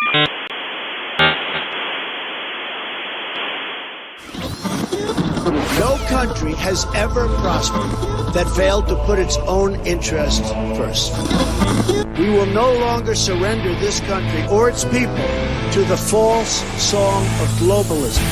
No country has ever prospered that failed to put its own interests first. We will no longer surrender this country or its people to the false song of globalism.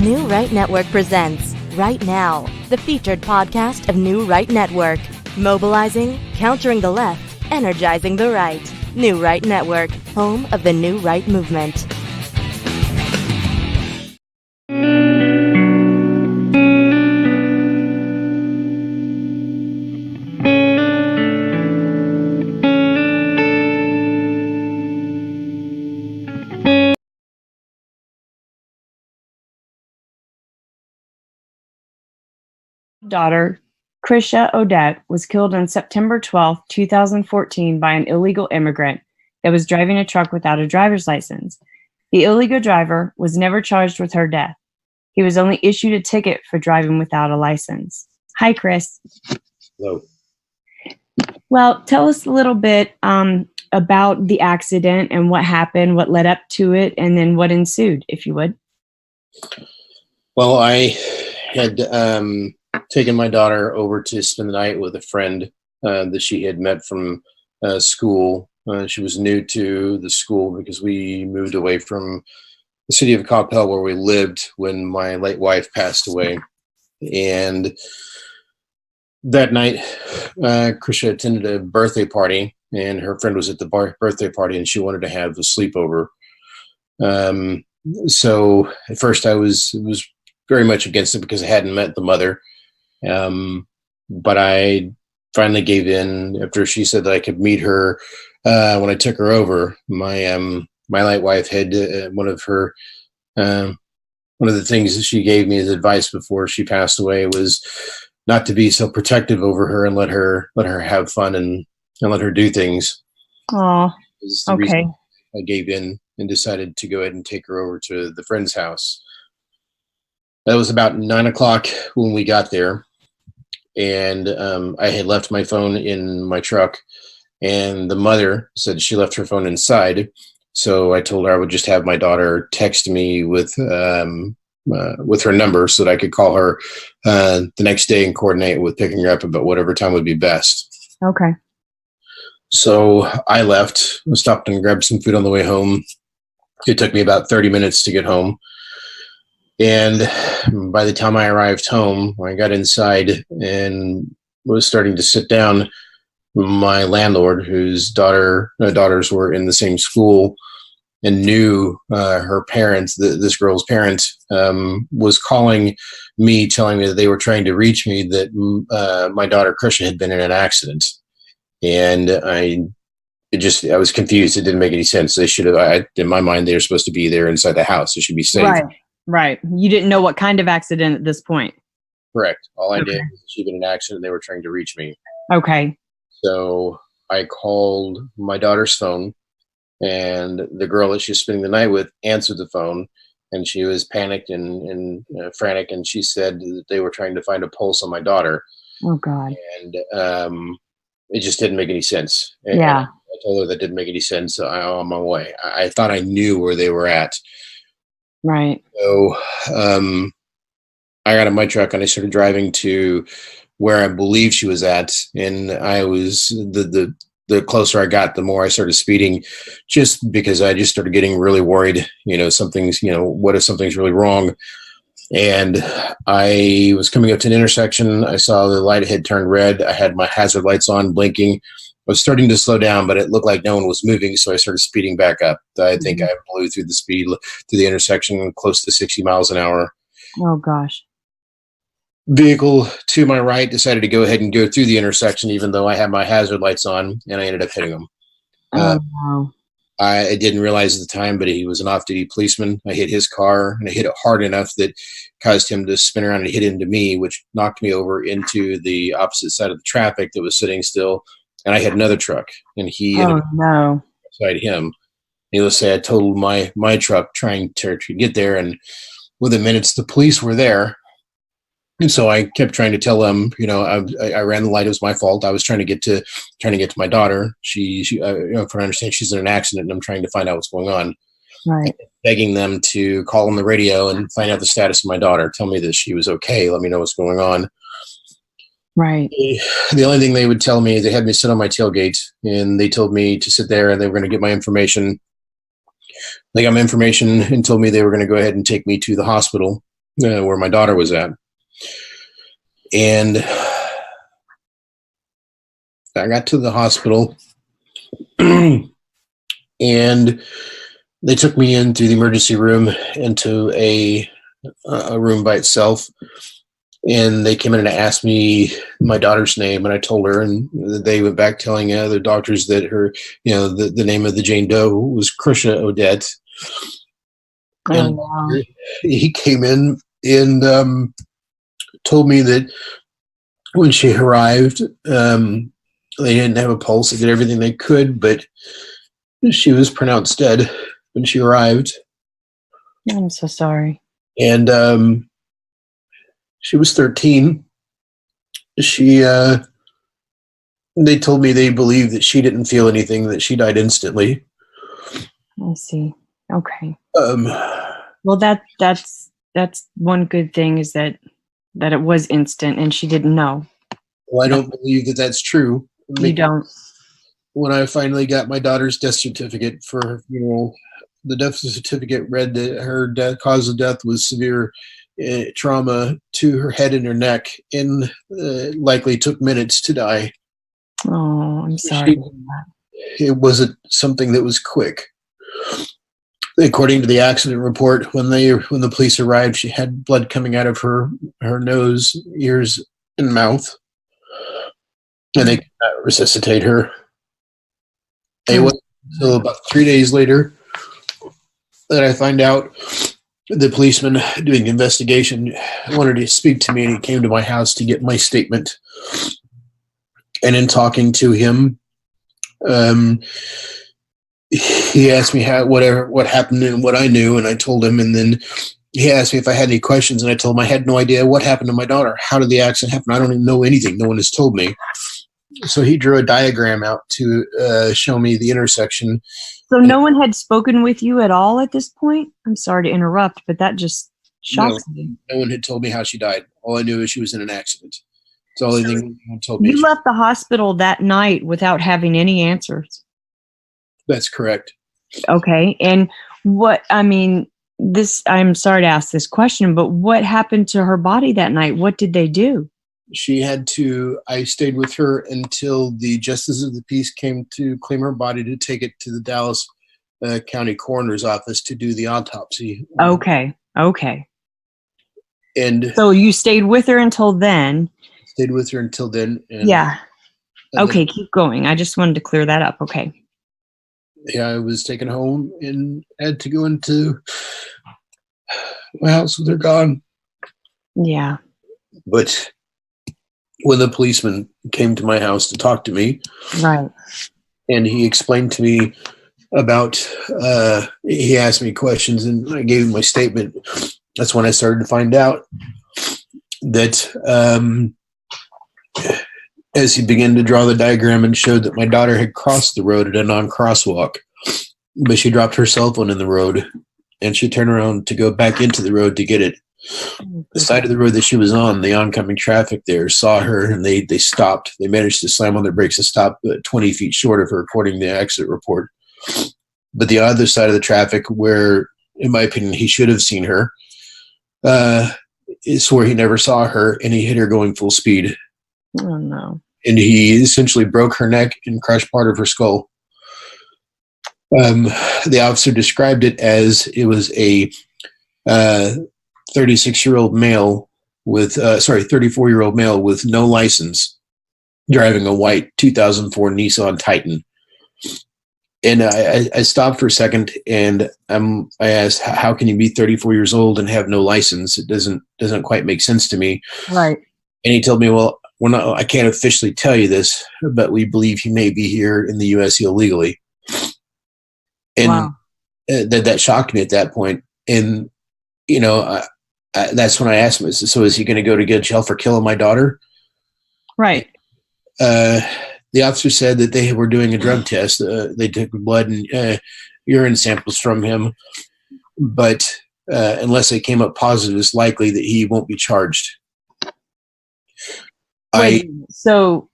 New Right Network presents Right Now, the featured podcast of New Right Network. Mobilizing, countering the left, energizing the right. New Right Network, home of the New Right movement. Daughter, Krisha Odette, was killed on September 12, 2014 by an illegal immigrant that was driving a truck without a driver's license. The illegal driver was never charged with her death. He was only issued a ticket for driving without a license. Hi, Chris. Hello. Well, tell us a little bit about the accident and what happened, what led up to it, and then what ensued, if you would. Well, I had taken my daughter over to spend the night with a friend that she had met from school. She was new to the school because we moved away from the city of Coppell where we lived when my late wife passed away. And that night, Krisha attended a birthday party, and her friend was at the birthday party, and she wanted to have a sleepover. So at first I was very much against it because I hadn't met the mother. But I finally gave in after she said that I could meet her when I took her over. My late wife had one of the things that she gave me as advice before she passed away was not to be so protective over her and let her have fun and let her do things. Oh, okay. I gave in and decided to go ahead and take her over to the friend's house. That was about 9:00 when we got there, and I had left my phone in my truck, and the mother said she left her phone inside. So I told her I would just have my daughter text me with her number so that I could call her the next day and coordinate with picking her up about whatever time would be best. Okay. So I left, stopped and grabbed some food on the way home. It took me about 30 minutes to get home. And by the time I arrived home, I got inside and was starting to sit down. My landlord, whose daughters were in the same school and knew her parents, this girl's parents, was calling me, telling me that they were trying to reach me, that my daughter Krisha had been in an accident. And I was confused. It didn't make any sense. They should have, in my mind, they were supposed to be there inside the house. They should be safe. Right. You didn't know what kind of accident at this point. Correct. All I did was she'd been in an accident. They were trying to reach me. Okay. So I called my daughter's phone, and the girl that she was spending the night with answered the phone, and she was panicked and frantic. And she said that they were trying to find a pulse on my daughter. Oh, God. And it just didn't make any sense. Yeah. And I told her that didn't make any sense. So I'm on my way. I thought I knew where they were at. Right. So I got in my truck and I started driving to where I believe she was at. And I was the closer I got, the more I started speeding, just because I just started getting really worried. What if something's really wrong? And I was coming up to an intersection. I saw the light had turned red. I had my hazard lights on, blinking. I was starting to slow down, but it looked like no one was moving, so I started speeding back up. I think I blew through the intersection close to 60 miles an hour. Oh, gosh. Vehicle to my right decided to go ahead and go through the intersection, even though I had my hazard lights on, and I ended up hitting him. Wow. I didn't realize at the time, but he was an off-duty policeman. I hit his car, and I hit it hard enough that caused him to spin around and hit into me, which knocked me over into the opposite side of the traffic that was sitting still. And I had another truck, and he ended up beside him. Needless to say, I totaled my truck trying to get there, and within minutes, the police were there. And so I kept trying to tell them, I ran the light. It was my fault. I was trying to get to my daughter. She from I understand, she's in an accident, and I'm trying to find out what's going on. Right. Begging them to call on the radio and find out the status of my daughter. Tell me that she was okay. Let me know what's going on. Right. The only thing they would tell me, they had me sit on my tailgate, and they told me to sit there, and they were going to get my information. They got my information and told me they were going to go ahead and take me to the hospital where my daughter was at. And I got to the hospital, and they took me into the emergency room, into a room by itself. And they came in and asked me my daughter's name, and I told her, and they went back telling other doctors that her, the name of the Jane Doe was Krisha Odette. And wow. he came in and told me that when she arrived, they didn't have a pulse. They did everything they could, but she was pronounced dead when she arrived. I'm so sorry. And she was 13. They told me they believed that she didn't feel anything, that she died instantly. I see. Okay. Well, that's one good thing, is that it was instant and she didn't know. Well, I don't believe that that's true. You don't? When I finally got my daughter's death certificate the death certificate read that her cause of death was severe trauma to her head and her neck, and likely took minutes to die. Oh, I'm sorry. It wasn't something that was quick. According to the accident report, when the police arrived, she had blood coming out of her nose, ears, and mouth, and they could not resuscitate her. It wasn't until about 3 days later that I find out the policeman doing investigation wanted to speak to me, and he came to my house to get my statement. And in talking to him, he asked me what happened and what I knew, and I told him. And then he asked me if I had any questions, and I told him I had no idea what happened to my daughter. How did the accident happen? I don't even know anything. No one has told me. So he drew a diagram out to show me the intersection. So no one had spoken with you at all at this point? I'm sorry to interrupt, but that just shocks me. No one had told me how she died. All I knew is she was in an accident. It's the only thing anyone told me. You left the hospital that night without having any answers. That's correct. Okay. And I'm sorry to ask this question, but what happened to her body that night? What did they do? I stayed with her until the justice of the peace came to claim her body to take it to the Dallas County Coroner's office to do the autopsy. Okay. And so you stayed with her until then? Stayed with her until then. Yeah. Okay, keep going. I just wanted to clear that up. Okay. Yeah, I was taken home and had to go into my house with her gone. Yeah. But when the policeman came to my house to talk to me, right, and he explained to me about, he asked me questions, and I gave him my statement. That's when I started to find out that as he began to draw the diagram and showed that my daughter had crossed the road at a non-crosswalk, but she dropped her cell phone in the road, and she turned around to go back into the road to get it. The side of the road that she was on, the oncoming traffic there saw her, and they stopped. They managed to slam on their brakes and stop 20 feet short of her, according to the accident report. But the other side of the traffic, where, in my opinion, he should have seen her, is where he never saw her, and he hit her going full speed. Oh, no. And he essentially broke her neck and crushed part of her skull. The officer described it as it was a 34-year-old male with no license, driving a white 2004 Nissan Titan. And I stopped for a second, and I asked, how can you be 34 years old and have no license? It doesn't quite make sense to me. Right. And he told me, well, I can't officially tell you this, but we believe he may be here in the U.S. illegally. And wow. that shocked me at that point. And, That's when I asked him, so is he going to go to jail for killing my daughter? Right. The officer said that they were doing a drug test. They took blood and urine samples from him, but unless they came up positive, it's likely that he won't be charged. So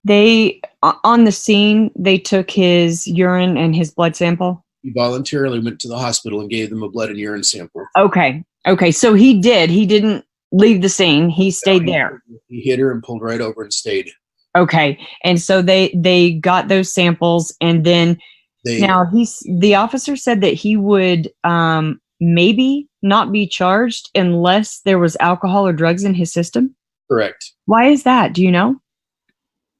they, on the scene, they took his urine and his blood sample? He voluntarily went to the hospital and gave them a blood and urine sample. Okay. So he didn't leave the scene. He stayed there. He hit her and pulled right over and stayed. Okay. And so they got those samples, and then the officer said that he would maybe not be charged unless there was alcohol or drugs in his system. Correct. Why is that? Do you know?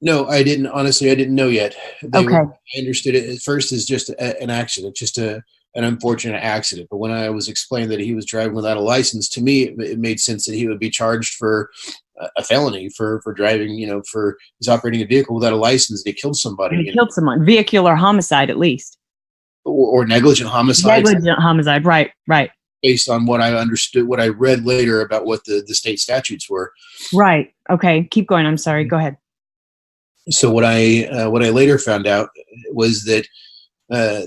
No, I didn't. Honestly, I didn't know yet. Okay. I understood it at first as just an accident, just an unfortunate accident. But when I was explained that he was driving without a license, to me, it made sense that he would be charged for a felony for driving, for he's operating a vehicle without a license. And he killed somebody. He killed someone. Vehicular homicide, at least. Or negligent homicide. Negligent homicide. Right. Based on what I understood, what I read later about what the state statutes were. Right. Okay. Keep going. I'm sorry. Go ahead. So what I later found out was that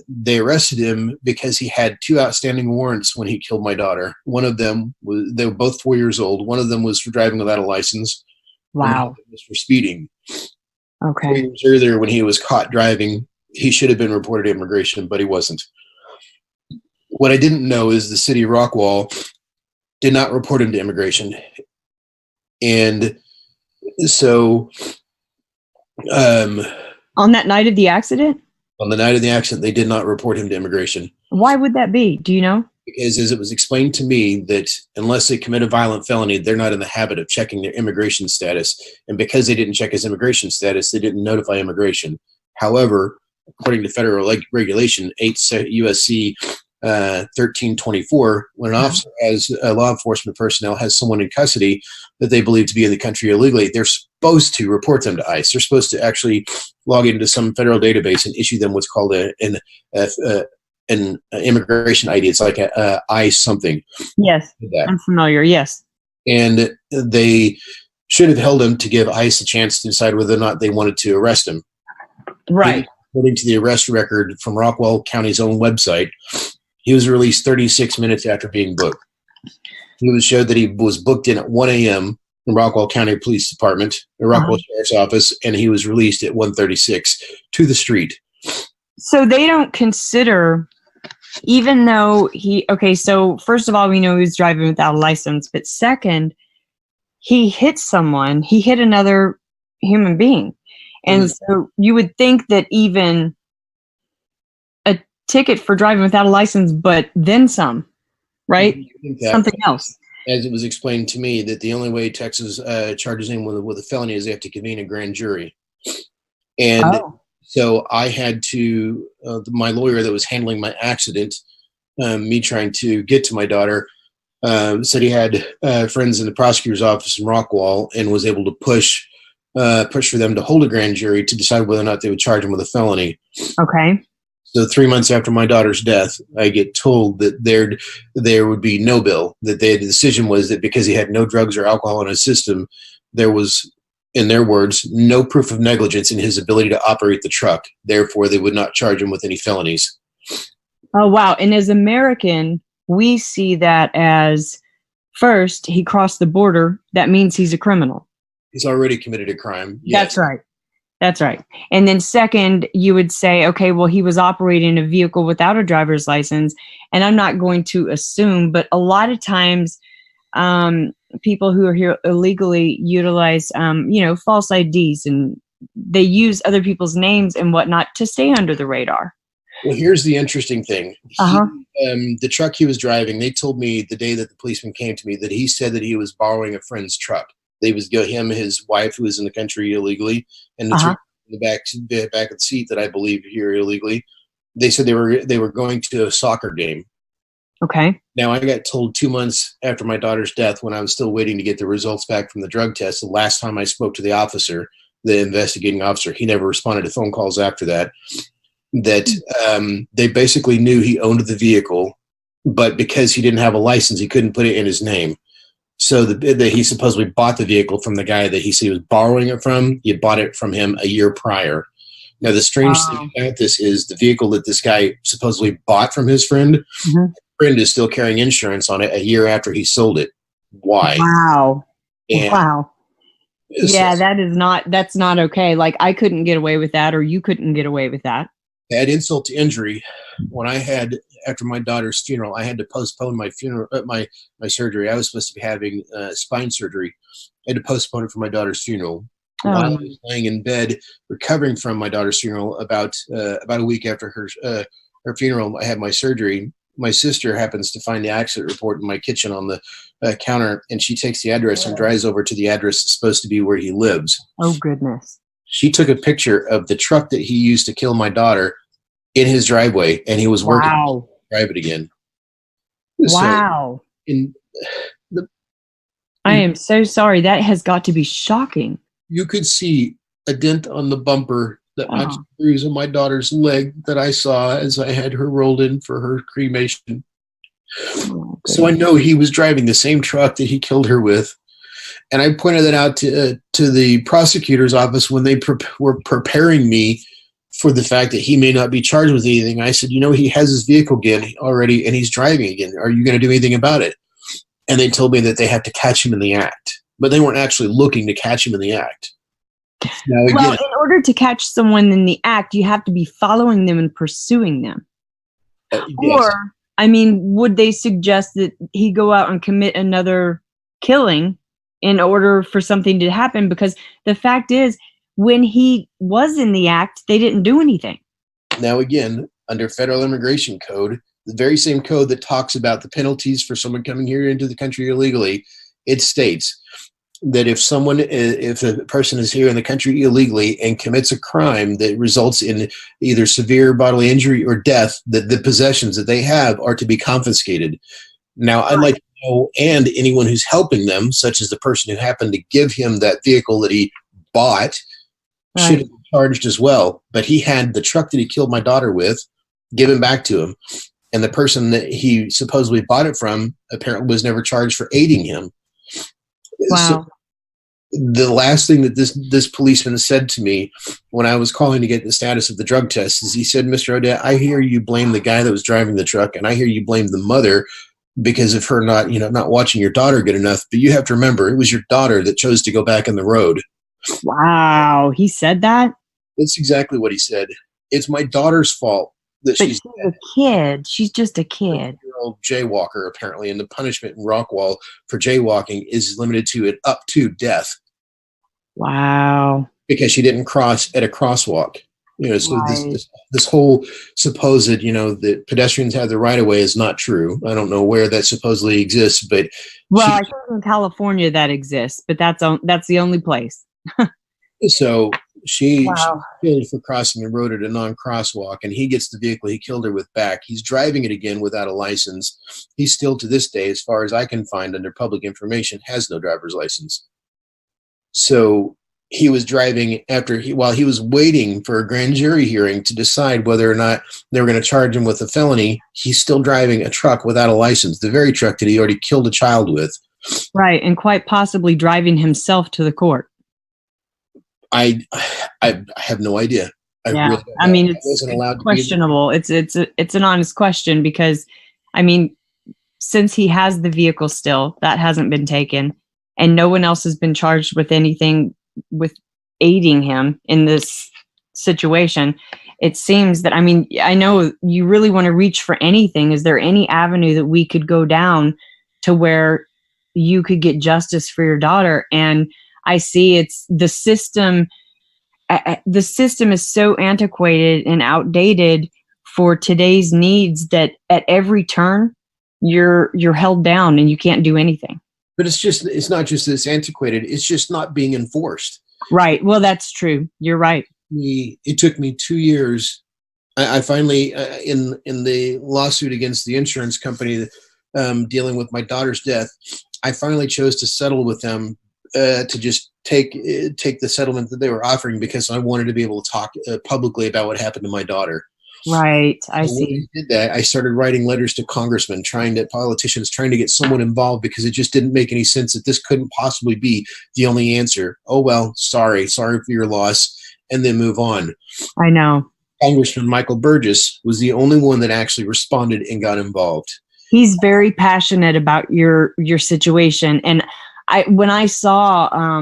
they arrested him because he had 2 outstanding warrants when he killed my daughter. One of them they were both 4 years old. One of them was for driving without a license. Wow. And one of them was for speeding. Okay. 4 years earlier, when he was caught driving, he should have been reported to immigration, but he wasn't. What I didn't know is the city of Rockwall did not report him to immigration. And so on that night of the accident? On the night of the accident, they did not report him to immigration. Why would that be? Do you know? Because as it was explained to me that unless they commit a violent felony, they're not in the habit of checking their immigration status. And because they didn't check his immigration status, they didn't notify immigration. However, according to federal regulation, 8 USC 1324, when an officer has a law enforcement personnel has someone in custody that they believe to be in the country illegally, they're supposed to report them to ICE. They're supposed to actually log into some federal database and issue them what's called an immigration ID. It's like a ICE something. Yes, I'm familiar. Yes. And they should have held him to give ICE a chance to decide whether or not they wanted to arrest him. Right. According to the arrest record from Rockwall County's own website, he was released 36 minutes after being booked. It was showed that he was booked in at 1 a.m. in Rockwall County Police Department, the Rockwall Sheriff's Office, and he was released at 1:36 to the street. So they don't consider, even though so first of all, we know he was driving without a license, but second, he hit someone, he hit another human being. And so you would think that even a ticket for driving without a license, but then some, right? Something else. As it was explained to me, that the only way Texas charges anyone with a felony is they have to convene a grand jury. And so I had to, my lawyer that was handling my accident, me trying to get to my daughter, said he had friends in the prosecutor's office in Rockwall and was able to push for them to hold a grand jury to decide whether or not they would charge him with a felony. Okay. So 3 months after my daughter's death, I get told that there would be no bill, that the decision was that because he had no drugs or alcohol in his system, there was, in their words, no proof of negligence in his ability to operate the truck. Therefore, they would not charge him with any felonies. Oh, wow. And as American, we see that as, first, he crossed the border. That means he's a criminal. He's already committed a crime. Yes. That's right. And then second, you would say, okay, well, he was operating a vehicle without a driver's license. And I'm not going to assume, but a lot of times people who are here illegally utilize, false IDs, and they use other people's names and whatnot to stay under the radar. Well, here's the interesting thing. The truck he was driving, they told me the day that the policeman came to me that he said that he was borrowing a friend's truck. They was him, his wife, who was in the country illegally, and the truck in the back of the seat that I believe here illegally. They said they were going to a soccer game. Okay. Now I got told 2 months after my daughter's death, when I was still waiting to get the results back from the drug test, the last time I spoke to the officer, the investigating officer, he never responded to phone calls after that. That they basically knew he owned the vehicle, but because he didn't have a license, he couldn't put it in his name. So he supposedly bought the vehicle from the guy that he said he was borrowing it from. He had bought it from him a year prior. Now, the strange thing about this is the vehicle that this guy supposedly bought from his friend, Mhm. friend is still carrying insurance on it a year after he sold it. Why? Wow. And Wow. Yeah, that's not okay. Like, I couldn't get away with that, or you couldn't get away with that. add insult to injury. When I had, after my daughter's funeral, I had to postpone my funeral, my surgery. I was supposed to be having spine surgery. I had to postpone it for my daughter's funeral. While I was laying in bed recovering from my daughter's funeral, about a week after her funeral, I had my surgery. My sister happens to find the accident report in my kitchen on the counter, and she takes the address and drives over to the address that's supposed to be where he lives. Oh, goodness. She took a picture of the truck that he used to kill my daughter in his driveway, and he was working to drive it again. Wow. I am so sorry. That has got to be shocking. You could see a dent on the bumper that matched the bruise on my daughter's leg that I saw as I had her rolled in for her cremation. So I know he was driving the same truck that he killed her with. And I pointed that out to the prosecutor's office when they were preparing me for the fact that he may not be charged with anything. I said, he has his vehicle again already and he's driving again. Are you going to do anything about it? And they told me that they have to catch him in the act, but they weren't actually looking to catch him in the act. Now, again, well, in order to catch someone in the act, you have to be following them and pursuing them. yes. Or, would they suggest that he go out and commit another killing in order for something to happen? Because the fact is, when he was in the act, they didn't do anything. Now, again, under federal immigration code, the very same code that talks about the penalties for someone coming here into the country illegally, it states that if a person is here in the country illegally and commits a crime that results in either severe bodily injury or death, that the possessions that they have are to be confiscated. Now, I'd like to know, and anyone who's helping them, such as the person who happened to give him that vehicle that he bought, should have been charged as well. But he had the truck that he killed my daughter with given back to him. And the person that he supposedly bought it from apparently was never charged for aiding him. Wow. So the last thing that this policeman said to me when I was calling to get the status of the drug test is he said, "Mr. Odette, I hear you blame the guy that was driving the truck, and I hear you blame the mother because of her not watching your daughter good enough. But you have to remember, it was your daughter that chose to go back in the road." Wow. He said that? That's exactly what he said. It's my daughter's fault that she's a kid. She's just a kid. Year-old jaywalker, apparently, and the punishment in Rockwall for jaywalking is limited to it up to death. Wow. Because she didn't cross at a crosswalk. So this whole supposed, that pedestrians have the right of way is not true. I don't know where that supposedly exists, but I think in California that exists, but that's the only place. So she killed for crossing the road at a non-crosswalk, and he gets the vehicle he killed her with back. He's driving it again without a license. He still, to this day, as far as I can find under public information, has no driver's license. So he was driving while he was waiting for a grand jury hearing to decide whether or not they were going to charge him with a felony. He's still driving a truck without a license, the very truck that he already killed a child with. Right, and quite possibly driving himself to the court. I have no idea. It's questionable. It's an honest question because, since he has the vehicle still, that hasn't been taken, and no one else has been charged with anything with aiding him in this situation. It seems that, I know you really want to reach for anything. Is there any avenue that we could go down to where you could get justice for your daughter? And I see it's the system. The system is so antiquated and outdated for today's needs that at every turn you're held down and you can't do anything. But it's not just that it's antiquated. It's just not being enforced. Right. Well, that's true. You're right. It took me 2 years. I finally, in the lawsuit against the insurance company dealing with my daughter's death, I finally chose to settle with them to just take the settlement that they were offering because I wanted to be able to talk publicly about what happened to my daughter. Right. I So when see. I did that, I started writing letters to congressmen, politicians, trying to get someone involved because it just didn't make any sense that this couldn't possibly be the only answer. Oh, well, sorry for your loss, and then move on. I know. Congressman Michael Burgess was the only one that actually responded and got involved. He's very passionate about your situation. And when I saw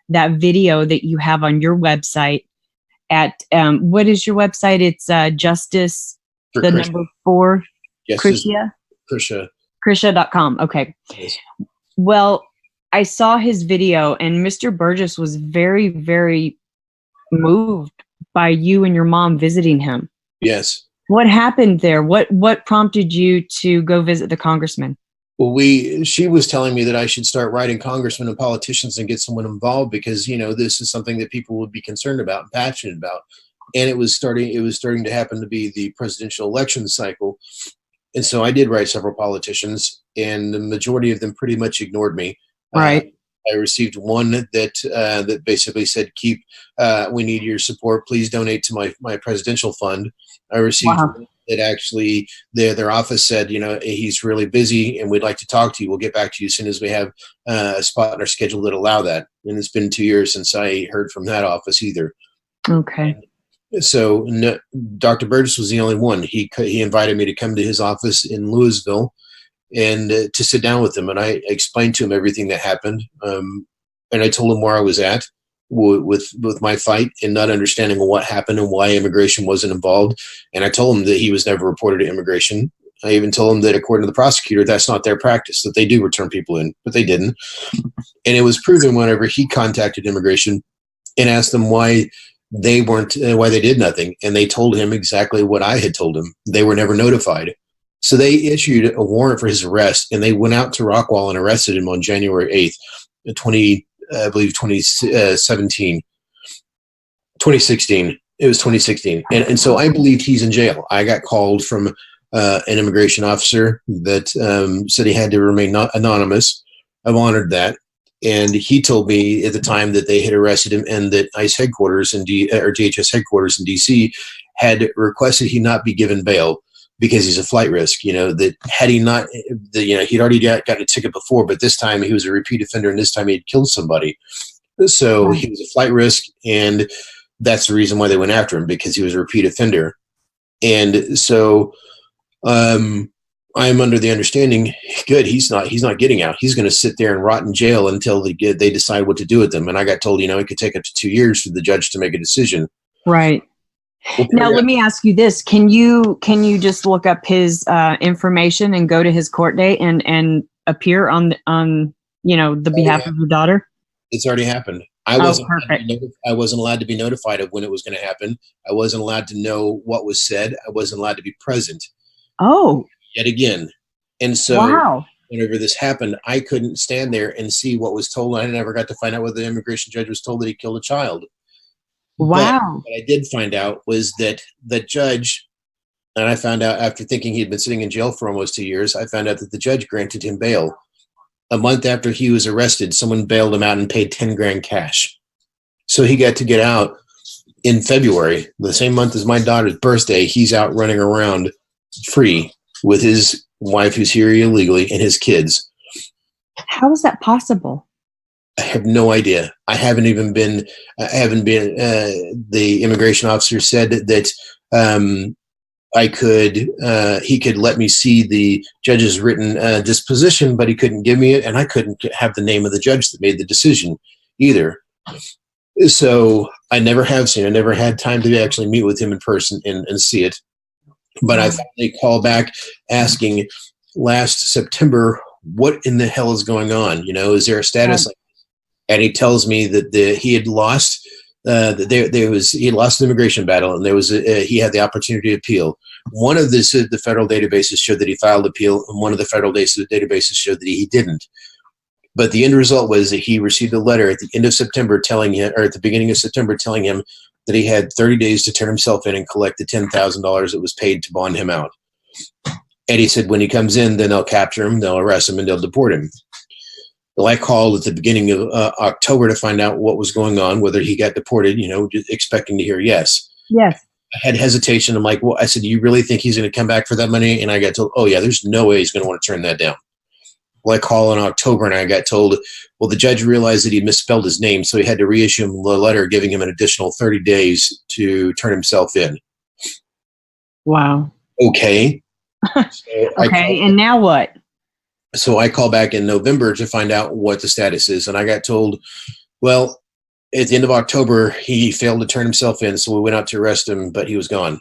that video that you have on your website at what is your website? It's Justice For the Krisha. number 4 Yes, Krisha. Krisha. Krisha.com. Okay. Yes. Well, I saw his video, and Mr. Burgess was very, very moved by you and your mom visiting him. Yes. What happened there? What prompted you to go visit the congressman? Well, she was telling me that I should start writing congressmen and politicians and get someone involved because, this is something that people would be concerned about and passionate about. And it was starting to happen to be the presidential election cycle. And so I did write several politicians, and the majority of them pretty much ignored me. Right. I received one that basically said, we need your support. Please donate to my presidential fund. I received one that actually their office said, he's really busy and we'd like to talk to you. We'll get back to you as soon as we have a spot in our schedule that allow that. And it's been 2 years since I heard from that office either. Okay. So Dr. Burgess was the only one. He invited me to come to his office in Louisville and to sit down with him. And I explained to him everything that happened. And I told him where I was at with my fight and not understanding what happened and why immigration wasn't involved. And I told him that he was never reported to immigration. I even told him that according to the prosecutor, that's not their practice, that they do return people in, but they didn't. And it was proven whenever he contacted immigration and asked them why they did nothing. And they told him exactly what I had told him. They were never notified. So they issued a warrant for his arrest, and they went out to Rockwall and arrested him on January 8th, 2016. It was 2016. And so I believe he's in jail. I got called from an immigration officer that said he had to remain anonymous. I've honored that. And he told me at the time that they had arrested him and that ICE headquarters or DHS headquarters in DC had requested he not be given bail because he's a flight risk. That had he not, he'd already gotten a ticket before, but this time he was a repeat offender, and this time he'd killed somebody. So he was a flight risk, and that's the reason why they went after him, because he was a repeat offender. And so I'm under the understanding, he's not getting out. He's going to sit there and rot in jail until they decide what to do with him. And I got told, it could take up to 2 years for the judge to make a decision. Right. Now, let me ask you this. Can you just look up his information and go to his court date and appear on the behalf of your daughter? It's already happened. I wasn't allowed to be notified of when it was going to happen. I wasn't allowed to know what was said. I wasn't allowed to be present. Oh. Yet again. And so whenever this happened, I couldn't stand there and see what was told. I never got to find out whether the immigration judge was told that he killed a child. Wow. But what I did find out was that the judge, and I found out after thinking he'd been sitting in jail for almost 2 years, I found out that the judge granted him bail. A month after he was arrested, someone bailed him out and paid 10 grand cash. So he got to get out in February, the same month as my daughter's birthday. He's out running around free with his wife, who's here illegally, and his kids. How is that possible? I have no idea. The immigration officer said that he could let me see the judge's written disposition, but he couldn't give me it, and I couldn't have the name of the judge that made the decision either. So I never had time to actually meet with him in person and see it. But I finally called back asking last September, what in the hell is going on? Is there a status? And he tells me that he had lost. He had lost the immigration battle, and he had the opportunity to appeal. One of the federal databases showed that he filed appeal, and one of the federal databases showed that he didn't. But the end result was that he received a letter at the end of September at the beginning of September telling him that he had 30 days to turn himself in and collect the $10,000 that was paid to bond him out. And he said when he comes in, then they'll capture him, they'll arrest him, and they'll deport him. Well, I called at the beginning of October to find out what was going on, whether he got deported, expecting to hear yes. Yes. I had hesitation. I'm like, well, I said, do you really think he's going to come back for that money? And I got told, oh yeah, there's no way he's going to want to turn that down. Well, I call in October and I got told, well, the judge realized that he misspelled his name, so he had to reissue him a letter giving him an additional 30 days to turn himself in. Wow. Okay. Okay. And now what? So I call back in November to find out what the status is. And I got told, well, at the end of October, he failed to turn himself in. So we went out to arrest him, but he was gone.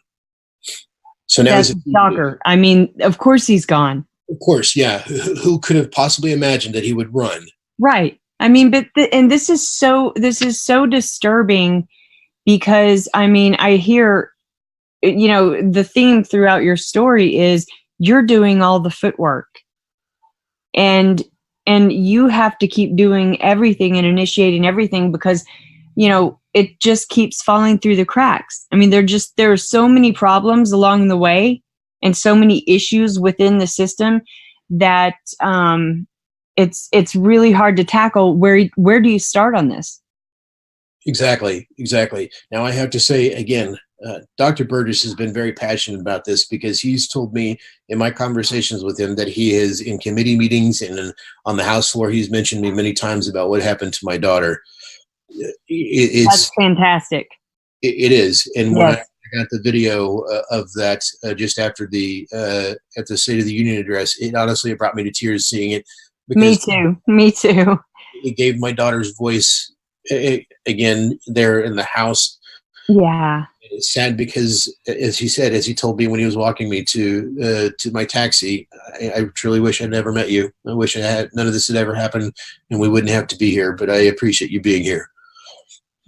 So now that's a shocker. I mean, of course he's gone. Of course, yeah. Who could have possibly imagined that he would run? Right. I mean, but and this is so disturbing because I mean, I hear, you know, the theme throughout your story is you're doing all the footwork, and you have to keep doing everything and initiating everything because, you know, it just keeps falling through the cracks. I mean, there are so many problems along the way and so many issues within the system that it's really hard to tackle. Where do you start on this? Exactly. Now I have to say again, Dr. Burgess has been very passionate about this because he's told me in my conversations with him that he is in committee meetings and on the House floor. He's mentioned me many times about what happened to my daughter. That's fantastic. It is. And yes. When I got the video of that just after the at the State of the Union address, it honestly brought me to tears seeing it. Me too. It gave my daughter's voice again there in the House. Yeah. It's sad because, as he told me when he was walking me to my taxi, I truly wish I'd never met you. I wish none of this had ever happened and we wouldn't have to be here, but I appreciate you being here.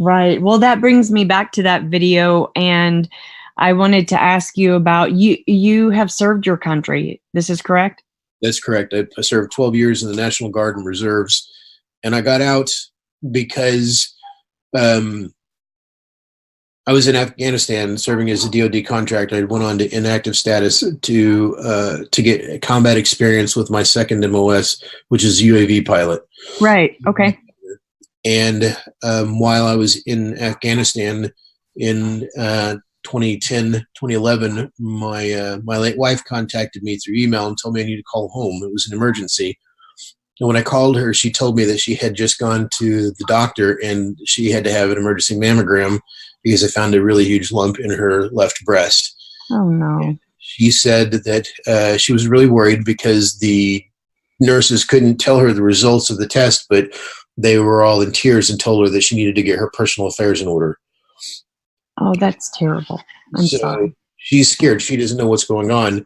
Right. Well, that brings me back to that video, and I wanted to ask you about you have served your country. This is correct? That's correct. I served 12 years in the National Guard and Reserves, and I got out because I was in Afghanistan serving as a DoD contractor. I went on to inactive status to get combat experience with my second MOS, which is UAV pilot. Right. Okay. And while I was in Afghanistan in 2010, 2011, my late wife contacted me through email and told me I needed to call home. It was an emergency. And when I called her, she told me that she had just gone to the doctor and she had to have an emergency mammogram because I found a really huge lump in her left breast. Oh, no. And she said that she was really worried because the nurses couldn't tell her the results of the test, but they were all in tears and told her that she needed to get her personal affairs in order. Oh, that's terrible. I'm sorry. She's scared. She doesn't know what's going on.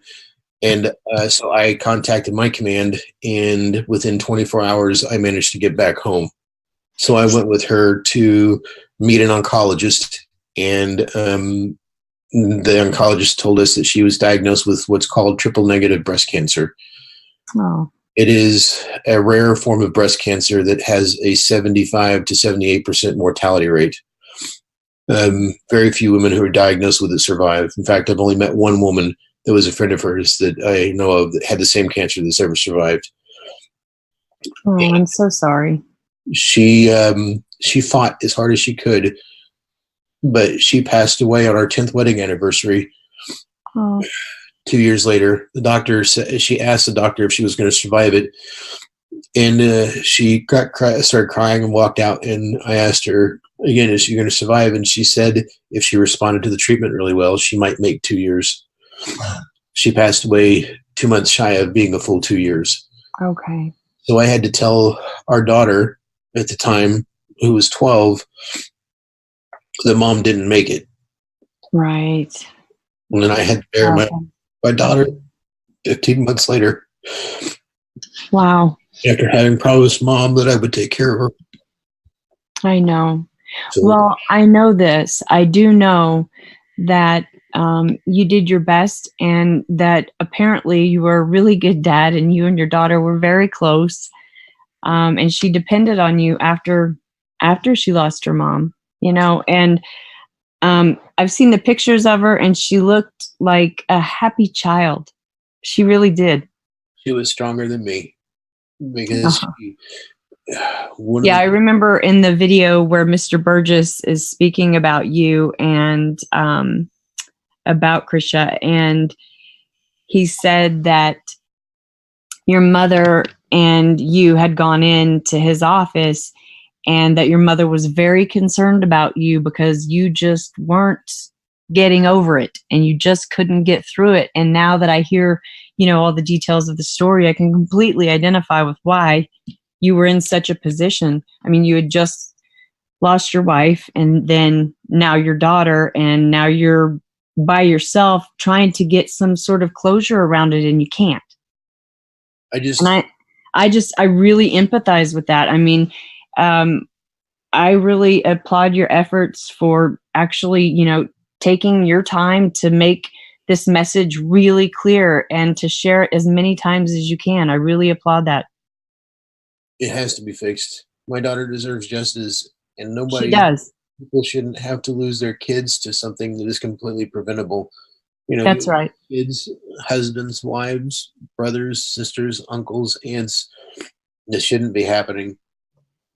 And so I contacted my command, and within 24 hours, I managed to get back home. So I went with her to meet an oncologist, and the oncologist told us that she was diagnosed with what's called triple-negative breast cancer. Oh. It is a rare form of breast cancer that has a 75 to 78% mortality rate. Very few women who are diagnosed with it survive. In fact, I've only met one woman that was a friend of hers that I know of that had the same cancer that's ever survived. Oh, and I'm so sorry. She fought as hard as she could, but she passed away on our 10th wedding anniversary. Oh. 2 years later, the doctor said, she asked the doctor if she was going to survive it, and she started crying and walked out. And I asked her again, "Is she going to survive?" And she said, if she responded to the treatment really well, she might make 2 years. She passed away 2 months shy of being a full 2 years. Okay. So I had to tell our daughter at the time, who was 12, that mom didn't make it. Right. And then I had to bear my daughter 15 months later. Wow. After having promised mom that I would take care of her. I know. So, well, I know this. I do know that you did your best, and that apparently you were a really good dad, and you and your daughter were very close. And she depended on you after she lost her mom, you know, and I've seen the pictures of her, and she looked like a happy child. She really did. She was stronger than me because I remember in the video where Mr. Burgess is speaking about you, and about Krisha, and he said that your mother and you had gone into his office, and that your mother was very concerned about you because you just weren't getting over it and you just couldn't get through it. And now that I hear, all the details of the story, I can completely identify with why you were in such a position. I mean, you had just lost your wife, and then now your daughter, and now you're by yourself trying to get some sort of closure around it, and you can't. I really empathize with that. I mean, I really applaud your efforts for actually, taking your time to make this message really clear and to share it as many times as you can. I really applaud that. It has to be fixed. My daughter deserves justice, and nobody, she does. People shouldn't have to lose their kids to something that is completely preventable. That's right. Kids, husbands, wives, brothers, sisters, uncles, aunts. This shouldn't be happening.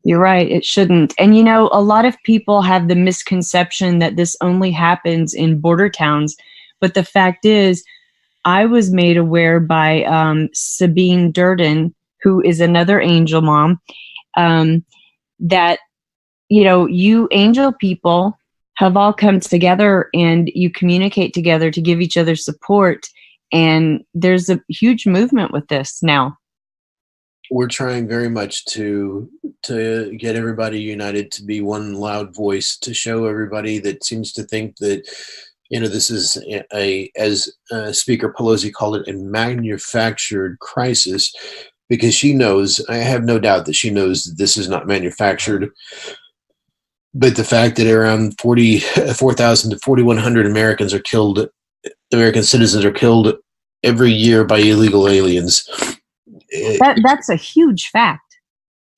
You're right. It shouldn't. And, a lot of people have the misconception that this only happens in border towns. But the fact is, I was made aware by Sabine Durden, who is another angel mom, that, you angel people have all come together and you communicate together to give each other support. And there's a huge movement with this now. We're trying very much to get everybody united, to be one loud voice, to show everybody that seems to think that, this is as Speaker Pelosi called it, a manufactured crisis, because she knows, I have no doubt that she knows that this is not manufactured. But the fact that around 4,000 to 4,100 American citizens are killed every year by illegal aliens. That's a huge fact.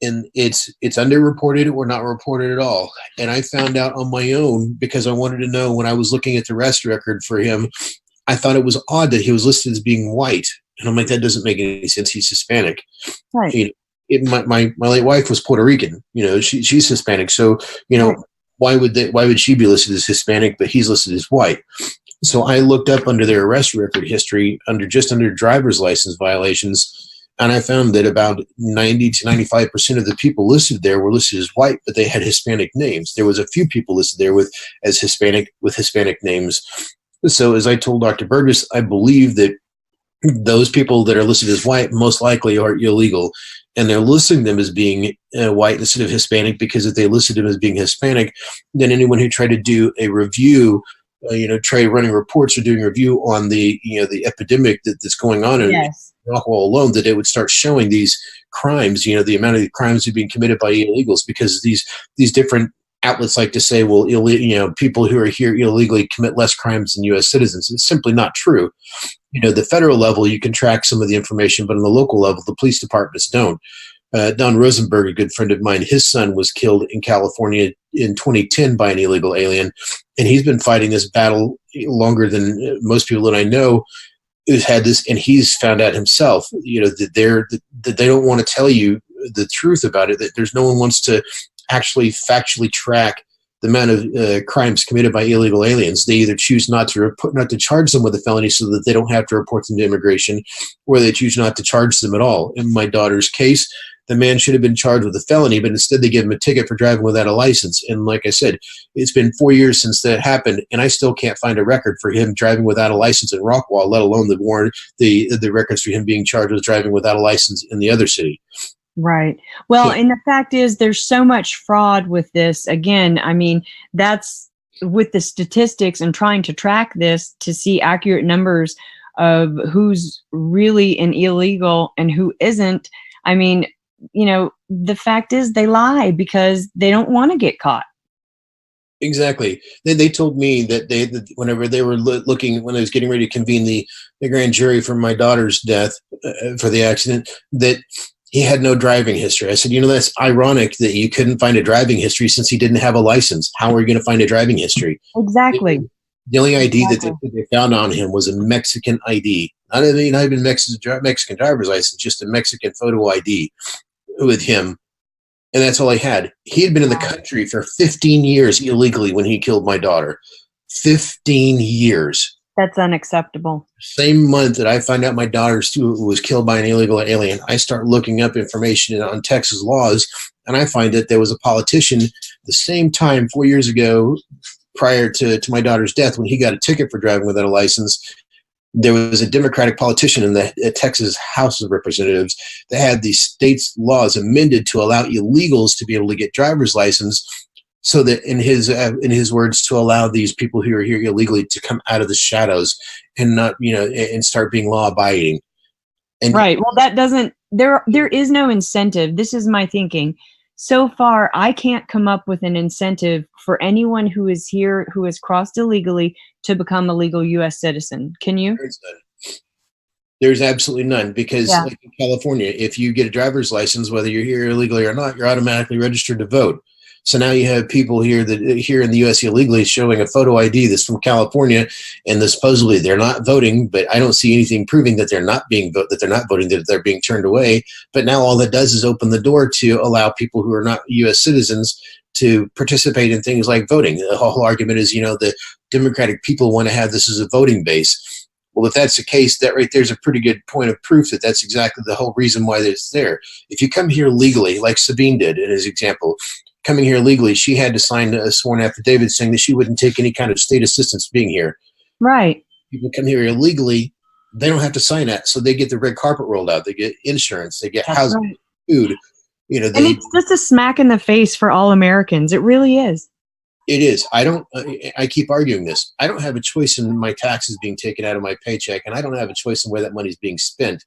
And it's underreported or not reported at all. And I found out on my own because I wanted to know, when I was looking at the arrest record for him, I thought it was odd that he was listed as being white. And I'm like, that doesn't make any sense. He's Hispanic. Right. My late wife was Puerto Rican. She's Hispanic. So, why would she be listed as Hispanic, but he's listed as white? So I looked up under their arrest record history under driver's license violations, and I found that about 90 to 95% of the people listed there were listed as white, but they had Hispanic names. There was a few people listed there with Hispanic names. So as I told Dr. Burgess, I believe that those people that are listed as white most likely are illegal, and they're listing them as being white instead of Hispanic, because if they listed them as being Hispanic, then anyone who tried to do a review, try running reports or doing a review on the epidemic that's going on in Rockwall alone, that it would start showing these crimes, the amount of crimes that are being committed by illegals, because these different outlets like to say, well, people who are here illegally commit less crimes than U.S. citizens. It's simply not true. The federal level, you can track some of the information, but on the local level, the police departments don't. Don Rosenberg, a good friend of mine, his son was killed in California in 2010 by an illegal alien, and he's been fighting this battle longer than most people that I know who's had this, and he's found out himself, that they don't want to tell you the truth about it, that there's no one wants to actually factually track the amount of crimes committed by illegal aliens. They either choose not to charge them with a felony so that they don't have to report them to immigration, or they choose not to charge them at all. In my daughter's case, the man should have been charged with a felony, but instead they give him a ticket for driving without a license. And like I said, it's been 4 years since that happened, and I still can't find a record for him driving without a license in Rockwall, let alone the records for him being charged with driving without a license in the other city. Right. Well, and the fact is, there's so much fraud with this. Again, I mean, that's with the statistics and trying to track this to see accurate numbers of who's really an illegal and who isn't. I mean, the fact is they lie because they don't want to get caught. Exactly. They told me that whenever they were looking, when I was getting ready to convene the grand jury for my daughter's death for the accident, that he had no driving history. I said, that's ironic that you couldn't find a driving history since he didn't have a license. How are you going to find a driving history? Exactly. The only ID that they found on him was a Mexican ID. Not even Mexican driver's license, just a Mexican photo ID with him. And that's all I had. He had been in the country for 15 years illegally when he killed my daughter. 15 years. That's unacceptable. Same month that I find out my daughter was killed by an illegal alien, I start looking up information on Texas laws, and I find that there was a politician the same time 4 years ago, prior to my daughter's death, when he got a ticket for driving without a license. There was a Democratic politician in the Texas House of Representatives that had the state's laws amended to allow illegals to be able to get driver's license, so that in his words, to allow these people who are here illegally to come out of the shadows and not, and start being law abiding. And right. Well, that doesn't, there is no incentive. This is my thinking. So far, I can't come up with an incentive for anyone who is here, who has crossed illegally, to become a legal U.S. citizen. Can you? There's absolutely none, because like in California, if you get a driver's license, whether you're here illegally or not, you're automatically registered to vote. So now you have people here here in the U.S. illegally showing a photo ID that's from California, and supposedly they're not voting, but I don't see anything proving that they're not voting, that they're being turned away. But now all that does is open the door to allow people who are not U.S. citizens to participate in things like voting. The whole argument is, the Democratic people want to have this as a voting base. Well, if that's the case, that right there's a pretty good point of proof that that's exactly the whole reason why it's there. If you come here legally, like Sabine did in his example, coming here legally, she had to sign a sworn affidavit saying that she wouldn't take any kind of state assistance being here. Right. People come here illegally, they don't have to sign that. So they get the red carpet rolled out. They get insurance. They get housing, food. And it's just a smack in the face for all Americans. It really is. It is. I keep arguing this. I don't have a choice in my taxes being taken out of my paycheck, and I don't have a choice in where that money is being spent.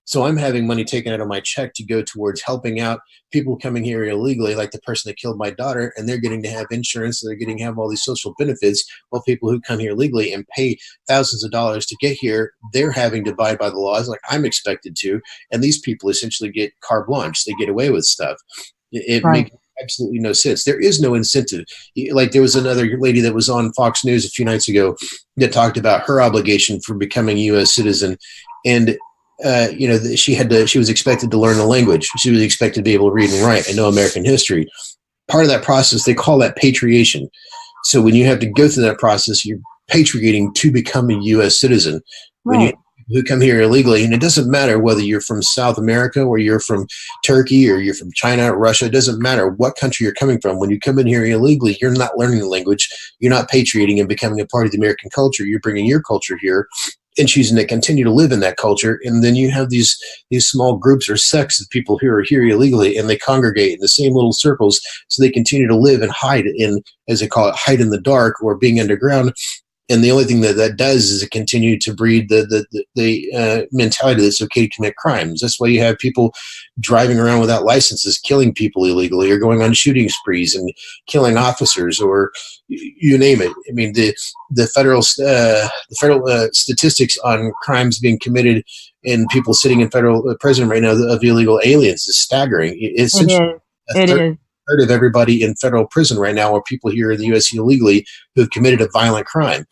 So I'm having money taken out of my check to go towards helping out people coming here illegally, like the person that killed my daughter, and they're getting to have insurance, they're getting to have all these social benefits, while people who come here legally and pay thousands of dollars to get here, they're having to abide by the laws like I'm expected to, and these people essentially get carte blanche. They get away with stuff. It makes absolutely no sense. There is no incentive. Like there was another lady that was on Fox News a few nights ago that talked about her obligation for becoming a U.S. citizen, and she was expected to learn the language. She was expected to be able to read and write and know American history. Part of that process, they call that patriation. So when you have to go through that process, you're patriating to become a U.S. citizen. When you come here illegally, and it doesn't matter whether you're from South America or you're from Turkey or you're from China or Russia, it doesn't matter what country you're coming from. When you come in here illegally, you're not learning the language. You're not patriating and becoming a part of the American culture. You're bringing your culture here and choosing to continue to live in that culture. And then you have these small groups or sects of people who are here illegally, and they congregate in the same little circles, so they continue to live and hide in, as they call it, hide in the dark or being underground. And the only thing that does is it continue to breed the mentality that it's okay to commit crimes. That's why you have people driving around without licenses, killing people illegally, or going on shooting sprees and killing officers, or you name it. I mean, the federal statistics on crimes being committed and people sitting in federal prison right now of illegal aliens is staggering. It is. Third of everybody in federal prison right now are people here in the U.S. illegally who have committed a violent crime.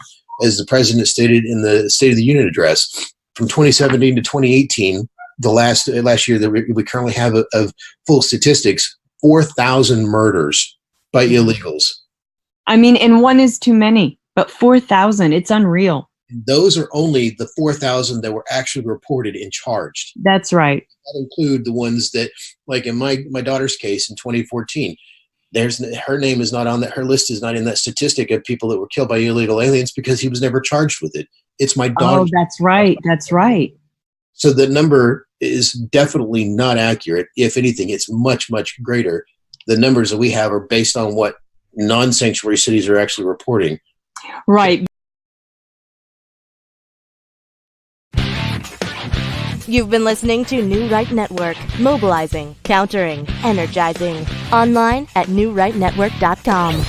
As the president stated in the State of the Union address, from 2017 to 2018, the last year that we currently have of full statistics, 4,000 murders by illegals. I mean, and one is too many, but 4,000, it's unreal. Those are only the 4,000 that were actually reported and charged. That's right. That include the ones that, like in my daughter's case in 2014, her name is not on that. Her list is not in that statistic of people that were killed by illegal aliens because he was never charged with it. It's my daughter. Oh, that's right. That's right. So the number is definitely not accurate. If anything, it's much, much greater. The numbers that we have are based on what non-sanctuary cities are actually reporting. Right. You've been listening to New Right Network, mobilizing, countering, energizing. Online at newrightnetwork.com.